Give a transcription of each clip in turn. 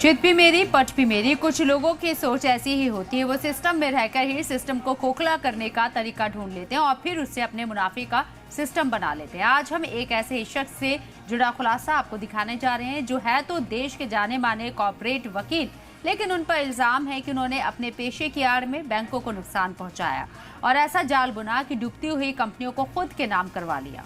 चित भी मेरी पट भी मेरी। कुछ लोगों की सोच ऐसी ही होती है, वो सिस्टम में रहकर ही सिस्टम को खोखला करने का तरीका ढूंढ लेते हैं और फिर उससे अपने मुनाफे का सिस्टम बना लेते हैं। आज हम एक ऐसे ही शख्स से जुड़ा खुलासा आपको दिखाने जा रहे हैं, जो है तो देश के जाने माने कॉर्पोरेट वकील, लेकिन उन पर इल्जाम है कि उन्होंने अपने पेशे की आड़ में बैंकों को नुकसान पहुंचाया और ऐसा जाल बुना कि डूबती हुई कंपनियों को खुद के नाम करवा लिया।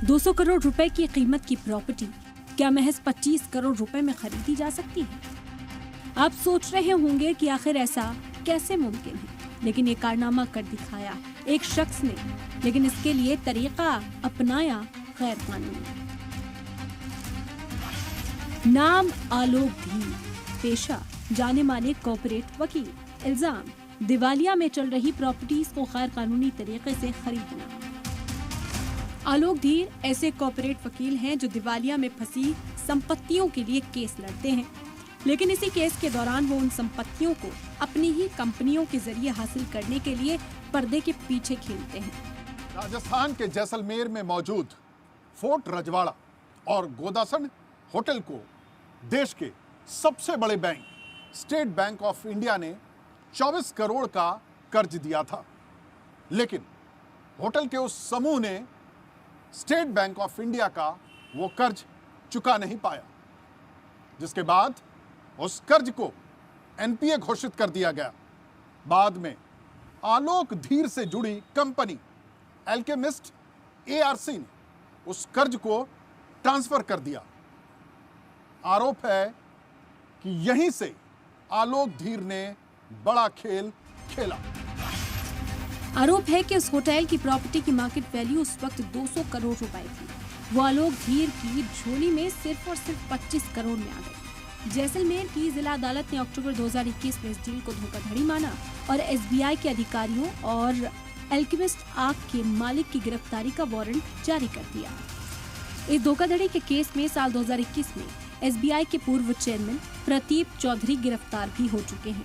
$200 करोड़ रुपए की कीमत की प्रॉपर्टी क्या महज 25 करोड़ रुपए में खरीदी जा सकती है? आप सोच रहे होंगे कि आखिर ऐसा कैसे मुमकिन है, लेकिन ये कारनामा कर दिखाया एक शख्स ने, लेकिन इसके लिए तरीका अपनाया गैर कानूनी। नाम आलोक धीर, पेशा जाने माने कॉर्पोरेट वकील, इल्जाम दिवालिया में चल रही प्रॉपर्टीज को गैर कानूनी तरीके से खरीदना। आलोक धीर ऐसे कॉर्पोरेट वकील हैं जो दिवालिया में फंसी संपत्तियों के लिए केस लड़ते हैं, लेकिन इसी केस के दौरान वो उन संपत्तियों को अपनी ही कंपनियों के जरिए हासिल करने के लिए पर्दे के पीछे खेलते हैं। राजस्थान के जैसलमेर में मौजूद फोर्ट रजवाड़ा और गोदासन होटल को देश के सबसे बड़े bank state bank of India ने 24 करोड़ का कर्ज दिया था, लेकिन होटल के उस समूह ने स्टेट बैंक ऑफ इंडिया का वो कर्ज चुका नहीं पाया, जिसके बाद उस कर्ज को एनपीए घोषित कर दिया गया। बाद में आलोक धीर से जुड़ी कंपनी एल्केमिस्ट एआरसी ने उस कर्ज को ट्रांसफर कर दिया। आरोप है कि यहीं से आलोक धीर ने बड़ा खेल खेला। आरोप है कि उस होटल की प्रॉपर्टी की मार्केट वैल्यू उस वक्त 200 करोड़ रुपए थी। वो आलोक धीर की झोली में सिर्फ और सिर्फ 25 करोड़ में आ गई। जैसलमेर की जिला अदालत ने अक्टूबर 2021 में इस डील को धोखाधड़ी माना और एसबीआई के अधिकारियों और एल्केमिस्ट आर्क के मालिक की गिरफ्तारी का वारंट जारी कर दिया। इस धोखाधड़ी के केस में साल 2021 में एसबीआई के पूर्व चेयरमैन प्रदीप चौधरी गिरफ्तार भी हो चुके हैं।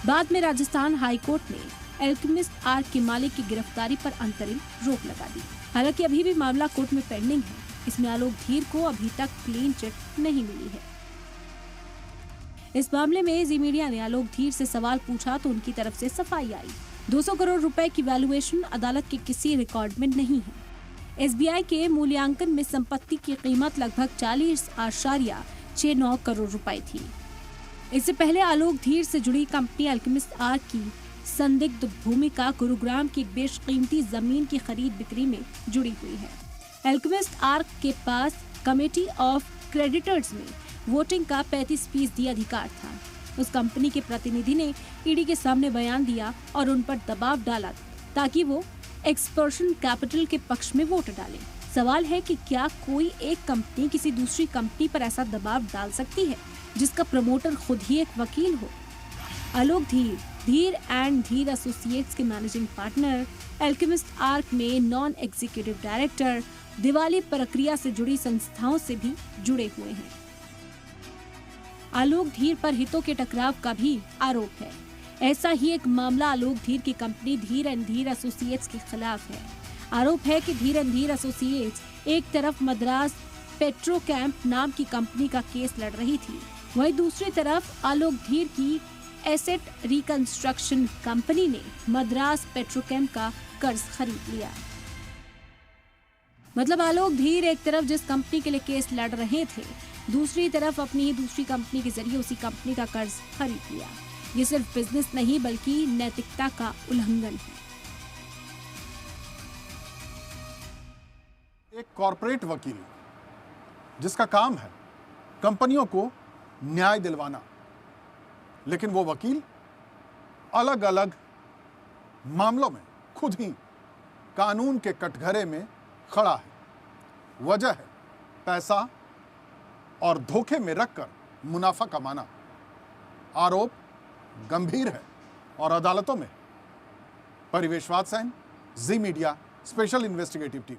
बाद में राजस्थान हाई कोर्ट ने एल्केमिस्ट आर्क के मालिक की गिरफ्तारी पर अंतरिम रोक लगा दी। हालांकि अभी भी मामला कोर्ट में पेंडिंग है। इसमें आलोक धीर को अभी तक क्लीन चिट नहीं मिली है। इस मामले में जी मीडिया ने आलोक धीर से सवाल पूछा तो उनकी तरफ से सफाई आई। 200 करोड़ रुपए की वैल्यूएशन अदालत के किसी रिकॉर्ड में नहीं है। एसबीआई के मूल्यांकन में संपत्ति की कीमत लगभग 40.69 करोड़ रुपए थी। इससे पहले आलोक धीर से जुड़ी कंपनी एल्केमिस्ट आर्क की संदिग्ध भूमिका गुरुग्राम की बेशकीमती जमीन की खरीद बिक्री में जुड़ी हुई है। एल्केमिस्ट आर्क के पास कमेटी ऑफ क्रेडिटर्स में वोटिंग का 35% अधिकार था। उस कंपनी के प्रतिनिधि ने ईडी के सामने बयान दिया और उन पर दबाव डाला ताकि वो एक्सपर्शन कैपिटल के पक्ष में वोट डालें। सवाल है कि क्या कोई एक कंपनी किसी दूसरी कंपनी पर ऐसा दबाव डाल सकती है जिसका प्रमोटर खुद ही एक वकील हो? आलोक धीर एंड धीर एसोसिएट्स के मैनेजिंग पार्टनर, एल्केमिस्ट आर्क में नॉन एग्जीक्यूटिव डायरेक्टर, दिवाली प्रक्रिया से जुड़ी संस्थाओं से भी जुड़े हुए हैं। आलोक धीर पर हितों के टकराव का भी आरोप है। ऐसा ही एक मामला आलोक धीर की कंपनी धीर एंड धीर एसोसिएट्स के खिलाफ है। आरोप है कि धीर एंड धीर एसोसिएट्स एक तरफ मद्रास पेट्रोकैम्प नाम की कंपनी का केस लड़ रही थी, वहीं दूसरी तरफ आलोक धीर की एसेट रिकंस्ट्रक्शन कंपनी ने मद्रास पेट्रोकेम का कर्ज खरीद लिया। मतलब आलोक धीर एक तरफ जिस कंपनी के लिए केस लड़ रहे थे, दूसरी तरफ अपनी ही दूसरी कंपनी के जरिए उसी कंपनी का कर्ज खरीद लिया। ये सिर्फ बिजनेस नहीं बल्कि नैतिकता का उल्लंघन है। एक कॉर्पोरेट वकील जिसका काम है कंपनियों को न्याय दिलवाना, लेकिन वो वकील अलग अलग मामलों में खुद ही कानून के कटघरे में खड़ा है। वजह है पैसा और धोखे में रखकर मुनाफा कमाना। आरोप गंभीर है और अदालतों में। परिवेश वात्सयन, जी मीडिया स्पेशल इन्वेस्टिगेटिव टीम।